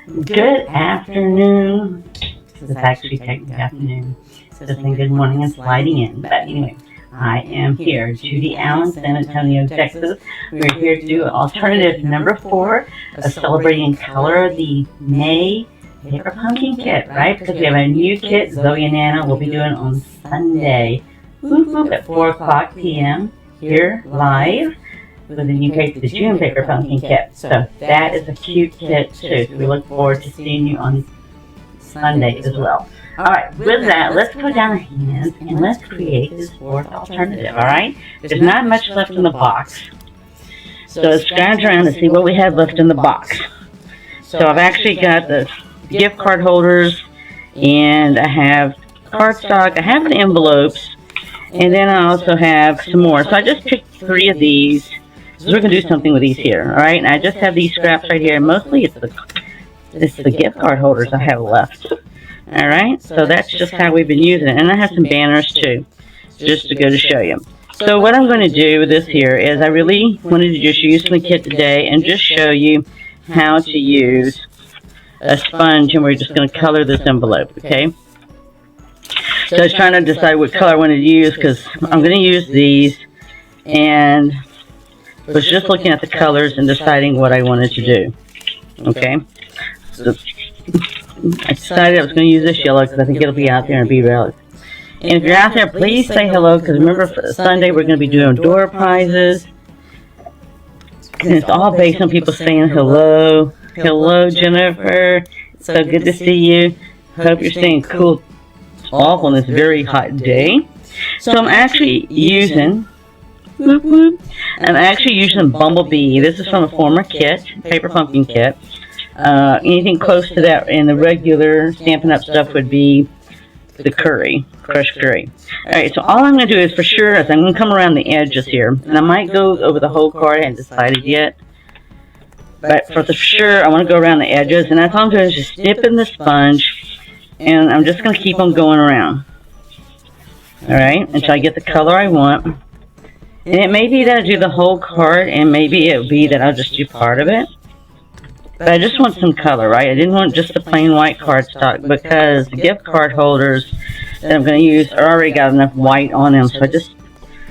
Good afternoon. This is actually technically afternoon. So saying good morning and sliding in. But anyway, I am here, Judy Allen, San Antonio, Texas. We're here to do alternative number 4 of celebrating color, the May paper pumpkin kit, right? Because we have a new kit, Zoe and Nana, we'll be doing on Sunday, at 4 o'clock p.m. here live. With the new kit, the June paper pumpkin kit. So that is a cute kit too. So we look forward to seeing you on Sunday as well. Alright, with that, let's go down our hands and let's create this 4th alternative, alright? There's not much left in the box. So let's scrounge around and see what we have left in the box. So I've actually got the gift card holders, and I have cardstock, I have the envelopes, and then I also have some more. So I just picked 3 of these. So we're going to do something with these here, alright? And I just have these scraps right here. Mostly it's the gift card holders I have left. Alright? So that's just how we've been using it. And I have some banners too, just to go to show you. So what I'm going to do with this here is I really wanted to just use the kit today and just show you how to use a sponge, and we're just going to color this envelope, okay? So I was trying to decide what color I wanted to use because I'm going to use these, and was just looking at the colors and deciding what I wanted to do. Okay, so I decided I was going to use this yellow because I think it'll be out there and be relevant. And if you're out there, please say hello, because remember, for Sunday we're going to be doing door prizes, and it's all based on people saying hello. Hello, Jennifer. So good to see you. Hope you're staying cool off on this very hot day. So I'm actually using Bumblebee. This is from a former kit, paper pumpkin kit. Anything close to that in the regular Stampin' Up! Stuff would be the curry, crushed curry. Alright, so all I'm going to do is for sure is I'm going to come around the edges here. And I might go over the whole card. I haven't decided yet. But for sure, I want to go around the edges. And that's all I'm doing is just dip in the sponge. And I'm just going to keep on going around. Alright, until I get the color I want. And it may be that I do the whole card, and maybe it will be that I'll just do part of it. But I just want some color, right? I didn't want just the plain white cardstock, because the gift card holders that I'm going to use are already got enough white on them. So I'm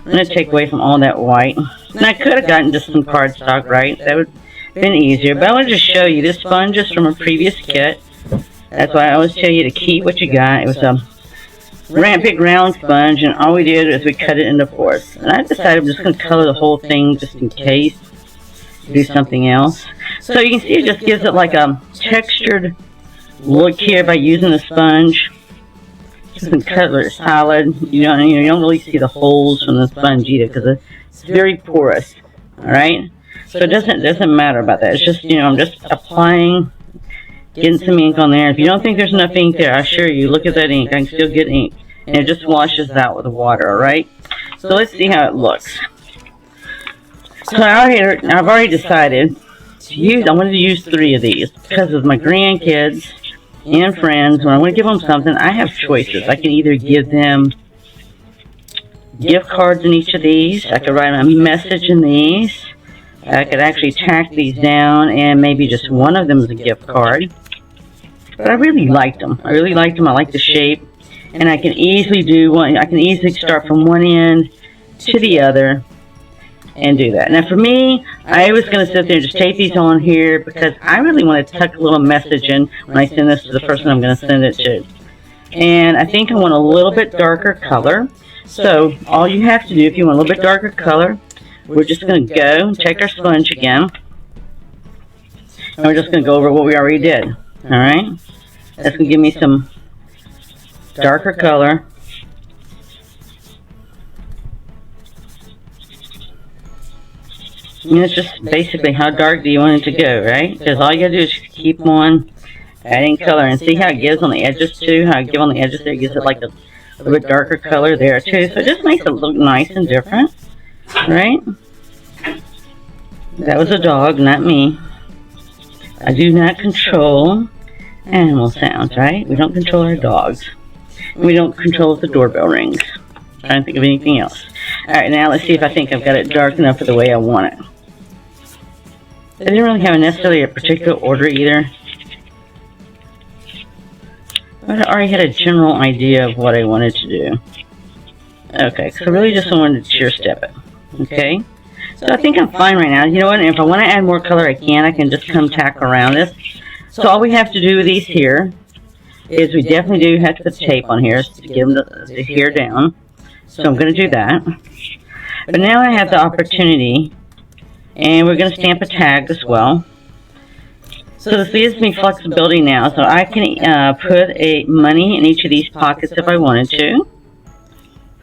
going to take away from all that white. And I could have gotten just some cardstock, right? That would have been easier. But I want to just show you, this sponge is from a previous kit. That's why I always tell you to keep what you got. It was a big round sponge, and all we did is we cut it into 4ths. And I decided I'm just going to color the whole thing just in case, do something else. So you can see it just gives it like a textured look here by using the sponge. Just can color it solid. You don't really see the holes from the sponge either because it's very porous. All right. So it doesn't matter about that. It's just I'm just applying, getting some ink on there. If you don't think there's enough ink there, I assure you, look at that ink. I can still get ink. And it just washes out with the water, alright? So let's see how it looks. So I've already decided I wanted to use 3 of these because of my grandkids and friends. When I want to give them something, I have choices. I can either give them gift cards in each of these. I could write a message in these. I could actually tack these down, and maybe just one of them is a gift card. But I really liked them. I like the shape. And I can easily do one. I can easily start from one end to the other and do that. Now for me, I was going to sit there and just tape these on here because I really want to tuck a little message in when I send this to the person I'm going to send it to. And I think I want a little bit darker color. So all you have to do, if you want a little bit darker color, we're just going to go and take our sponge again. And we're just going to go over what we already did. Alright? That's going to give me some darker color. And it's just basically how dark do you want it to go, right? Because all you gotta do is keep on adding color, and see how it gives on the edges too. How it gives on the edges there, it gives it like a little bit darker color there too. So it just makes it look nice and different, right? That was a dog, not me. I do not control animal sounds, right? We don't control our dogs. We don't control if the doorbell rings. I'm trying to think of anything else. Alright, now let's see if I think I've got it dark enough for the way I want it. I didn't really have necessarily a particular order either. But I already had a general idea of what I wanted to do. Okay, so I really just wanted to tier step it. Okay, so I think I'm fine right now. You know what, if I want to add more color, I can just come tack around this. So all we have to do with these here is we definitely do have to put tape on here to give them the hair down. So I'm going to do that. But now I have the opportunity, and we're going to stamp a tag as well. So this gives me flexibility now, so I can put a money in each of these pockets if I wanted to.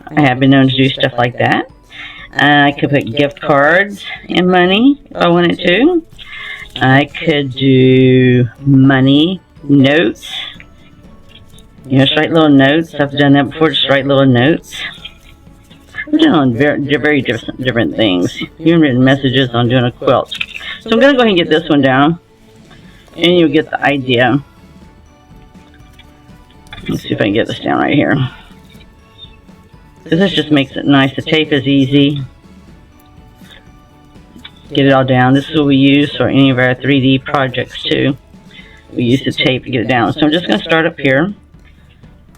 I have been known to do stuff like that. I could put gift cards and money if I wanted to. I could do money notes. You know, just write little notes. I've done that before, just write little notes. I've done very different things. Even written messages on doing a quilt. So I'm going to go ahead and get this one down. And you'll get the idea. Let's see if I can get this down right here. Because this just makes it nice. The tape is easy. Get it all down. This is what we use for any of our 3D projects too. We use the tape to get it down. So I'm just going to start up here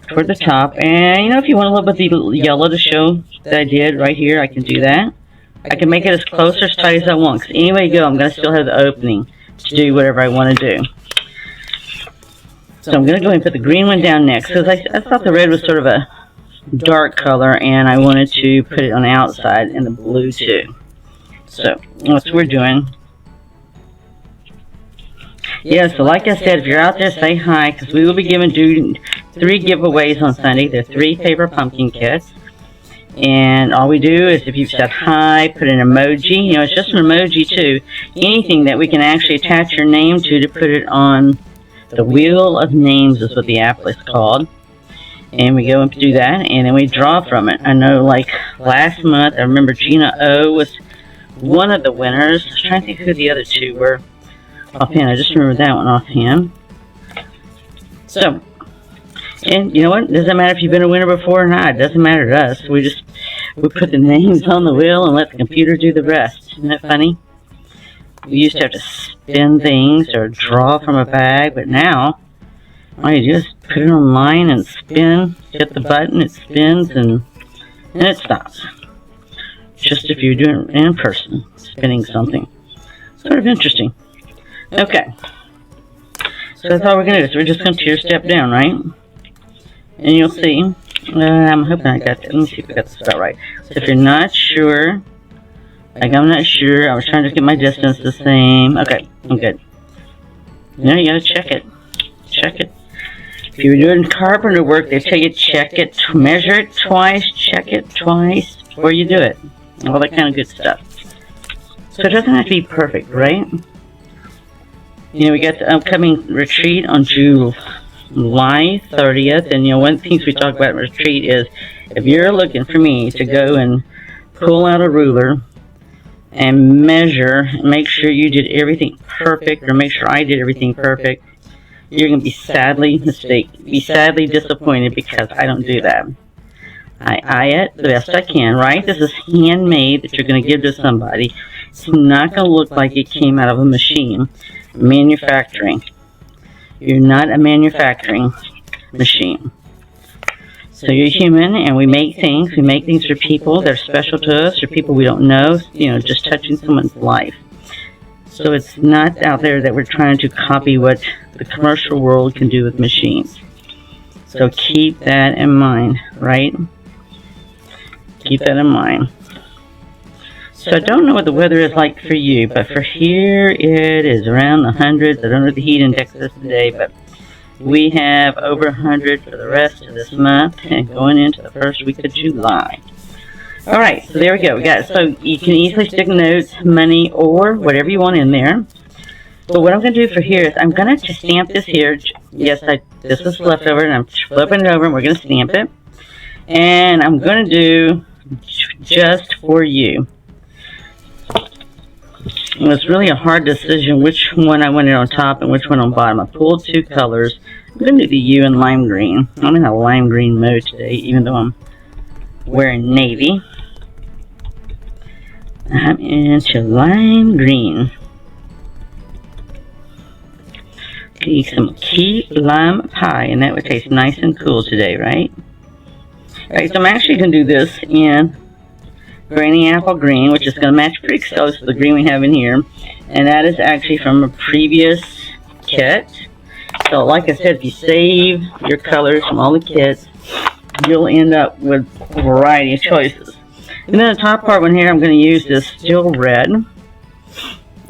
toward the top. And you know, if you want a little bit of the yellow to show that I did right here, I can do that. I can make it as close or as tight as I want. Because anyway you go, I'm going to still have the opening to do whatever I want to do. So I'm going to go ahead and put the green one down next, because I thought the red was sort of a dark color, and I wanted to put it on the outside in the blue too. So that's what we're doing. Yeah, so like I said, if you're out there, say hi, because we will be doing 3 giveaways on Sunday. They're 3 paper pumpkin kits. And all we do is, if you've said hi, put an emoji. You know, it's just an emoji too. Anything that we can actually attach your name to put it on the wheel of names is what the app is called. And we go and do that, and then we draw from it. I know, like last month, I remember Gina O was one of the winners. I was trying to think who the other 2 were offhand. I just remember that one offhand. So, and you know what? It doesn't matter if you've been a winner before or not. It doesn't matter to us. We put the names on the wheel and let the computer do the rest. Isn't that funny? We used to have to spin things or draw from a bag, but now all you do is put it online and spin. Hit the button, it spins, and it stops. Just if you're doing it in person, spinning something. Sort of interesting. Okay. So that's all we're going to do. So we're just going to tier step down, right? And you'll see, I'm hoping I got that. Let me see if I got the spell right. So if you're not sure, like I'm not sure, I was trying to get my distance the same. Okay, I'm good. You know, you gotta check it. Check it. If you're doing carpenter work, they tell you check it, measure it twice, check it twice before you do it. All that kind of good stuff. So it doesn't have to be perfect, right? You know, we got the upcoming retreat on July 30th, and you know, one of the things we talk about in retreat is, if you're looking for me to go and pull out a ruler and measure, make sure you did everything perfect, or make sure I did everything perfect, you're going to be sadly disappointed, because I don't do that. I eye it the best I can, right? This is handmade that you're going to give to somebody. It's not going to look like it came out of a machine. Manufacturing. You're not a manufacturing machine. So you're human, and we make things. We make things for people that are special to us, or people we don't know, you know, just touching someone's life. So it's not out there that we're trying to copy what the commercial world can do with machines. So keep that in mind, right? Keep that in mind. So I don't know what the weather is like for you, but for here it is around the hundreds. I don't know what the heat index is today, but we have over 100 for the rest of this month and going into the first week of July. Alright, so there we go. We got it. So you can easily stick notes, money, or whatever you want in there. But what I'm going to do for here is I'm going to stamp this here. Yes, this is leftover, and I'm flipping it over, and we're going to stamp it. And I'm going to do just for you. It was really a hard decision which one I wanted on top and which one on bottom. I pulled 2 colors. I'm going to do the U in lime green. I'm in a lime green mode today, even though I'm wearing navy. I'm into lime green. Eat some key lime pie, and that would taste nice and cool today, right? Alright, so I'm actually going to do this in Granny Apple Green, which is going to match pretty close to the green we have in here. And that is actually from a previous kit. So like I said, if you save your colors from all the kits, you'll end up with a variety of choices. And then the top part one here, I'm going to use this Steel Red.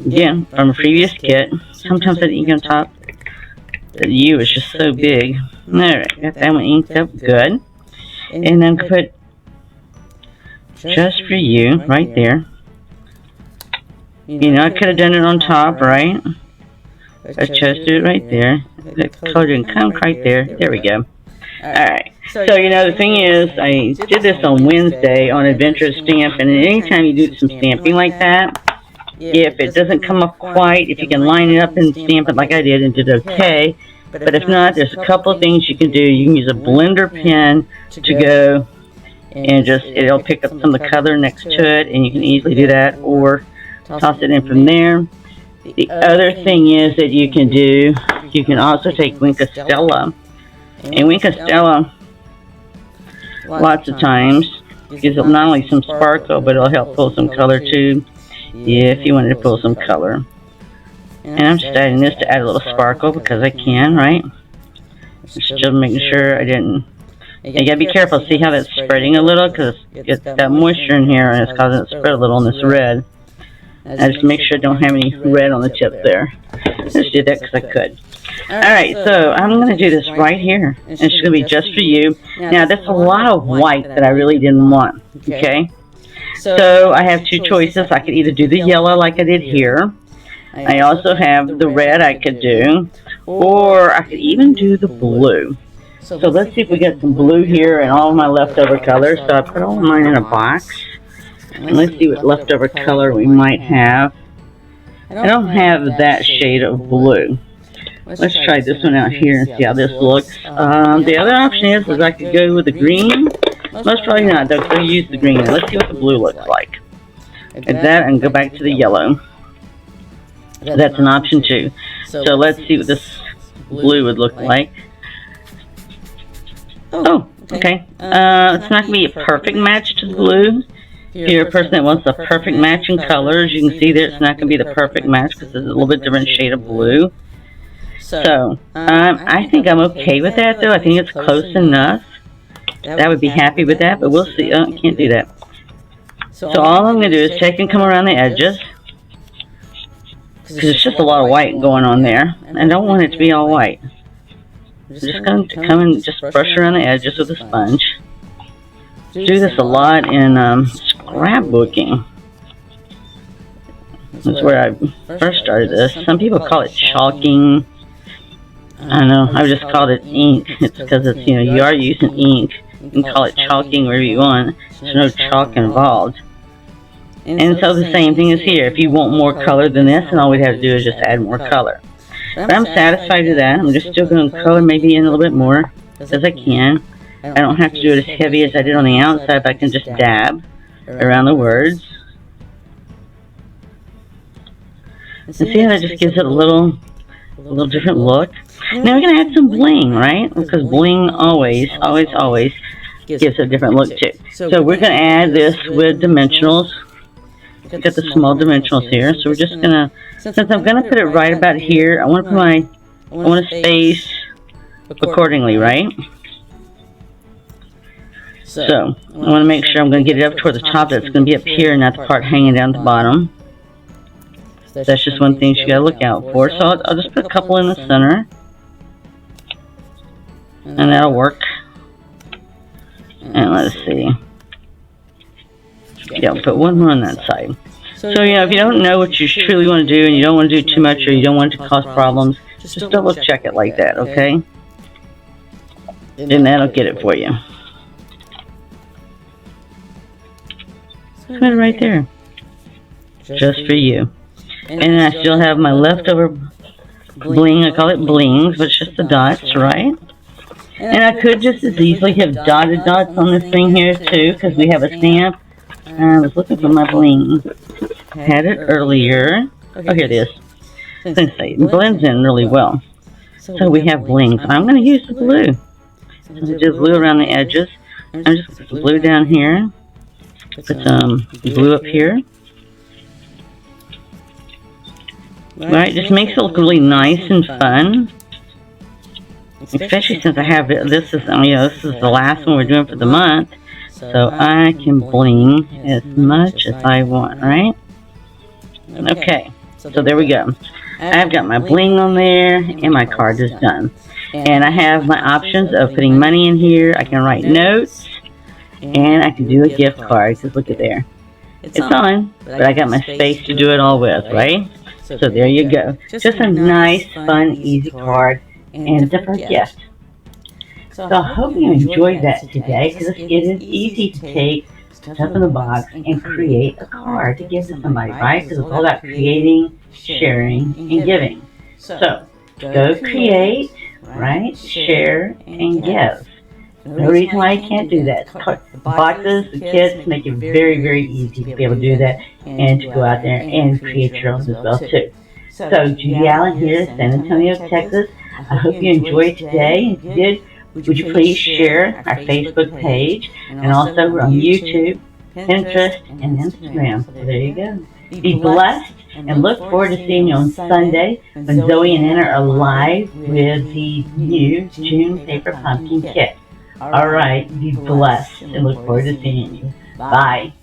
Again, from a previous kit. Sometimes that ink on top, the U is just so big. Alright, got that one inked up good. And then put Just For You right there. You know, I could have done it on top, right? I chose to do it right there. The color didn't come right there. There we go. Alright. So, you know, the thing is, I did this on Wednesday on Adventurous Stamping, and anytime you do some stamping like that, if it doesn't come up quite, if you can line it up and stamp it like I did and did okay, but if not, there's a couple of things you can do. You can use a blender pen to go and just, it'll pick up some of the color next to it, and you can easily do that, or toss it in from there. The other thing is that you can do, you can also take Stella, and Stella, lots of times, gives it not only some sparkle, but it'll help pull some color too, if you wanted to pull some color. And I'm just adding this to add a little sparkle because I can, right? Just making sure I didn't. You gotta be careful. See how that's spreading a little, because it's got moisture in here and it's causing it to spread a little on this red. I just make sure I don't have any red on the tip there. Just did that because I could. Alright, so I'm going to do this right here. It's going to be Just For You. Now, that's a lot of white that I really didn't want. Okay? So, I have two choices. I could either do the yellow like I did here. I also have the red I could do. Or I could even do the blue. So, let's see if we get some blue here and all of my leftover colors. So, I put all of mine in a box. And let's see what leftover color we might have. I don't have that shade of blue. Let's try this one out here and see how this looks. The other option is I could go with the green. Most probably not, though, because I use the green. Let's see what the blue looks like. At that, and go back to the yellow. That's an option too. So let's see what this blue would look like. Oh, okay. It's not going to be a perfect match to the blue. If you're a person that wants a perfect match in colors, you can see that it's not going to be the perfect match because it's a little bit different shade of blue. So, I think I'm okay with that, though. I think it's close enough. I would be happy with that, but we'll see. Oh, I can't do that. So all I'm going to do is take and come around the edges, because it's just a lot of white going on there. I don't want it to be all white. I'm just going to come and just brush around the edges with a sponge. Do this a lot in scrapbooking. That's where I first started this. Some people call it chalking. I don't know. I just called it ink. It's because it's, you know, you are using ink. You can call it chalking wherever you want. There's no chalk involved. And so the same thing is here. If you want more color than this, then all we have to do is just add more color. But I'm satisfied with that. I'm just still going to color maybe in a little bit more as I can. I don't have to do it as heavy as I did on the outside, but I can just dab around the words. And see how that just gives it a little different look. Now we're going to add some bling, right? Because bling always gives it a different look too. So we're going to add this with dimensionals. We've got the small dimensionals here. So we're just going to, since I'm going to put it right about here, I want to space accordingly, right? So I want to make sure I'm going to get it up toward the top. That's going to be up here, not the part hanging down at the bottom. That's just one thing you got to look out for. So I'll just put a couple in the center. And that'll work. And let's see. Yeah, I'll put one more on that side. So, you know, if you don't know what you truly want to do, and you don't want to do too much, or you don't want it to cause problems, just double check it like that, okay? Then that'll get it for you. Put it right there. Just for you. And then I still have my leftover bling. I call it blings, but it's just the dots, right? And I could just as easily have dotted dots on this thing here too, because we have a stamp. I was looking for my bling. Had it earlier. Oh, here it is. I was going to say, it blends in really well. So we have blings. I'm going to use the blue. So just blue around the edges. I'm just going to put some blue down here. Put some blue up here. Right, just makes it look really nice and fun. Especially since I have it, this is the last one we're doing for the month. So I can bling as much as I want, right? Okay, so there we go. I've got my bling on there, and my card is done. And I have my options of putting money in here. I can write notes, and I can do a gift card. Just look at there. It's on, but I got my space to do it all with, right? So there you go. Just a nice, fun, easy card and different gift. So I hope you enjoyed that today, because it is easy to take stuff in the box and create a card to give to somebody, right? Because it's all about creating, sharing, and giving. So go create, right? Share, and give. No reason why you can't do that. The boxes, the kits make it very, very easy to be able to do that and to go out there and create your own as well, too. So Judy Allen here, San Antonio, Texas. I hope you enjoyed today. If you did, would you please share our Facebook page, and also we're on YouTube, Pinterest, and Instagram. So there you go. Be blessed, and look forward to seeing you on Sunday when Zoe and Nana are live with the new June Paper Pumpkin Kit. All right, be blessed, and look forward to seeing you. Bye.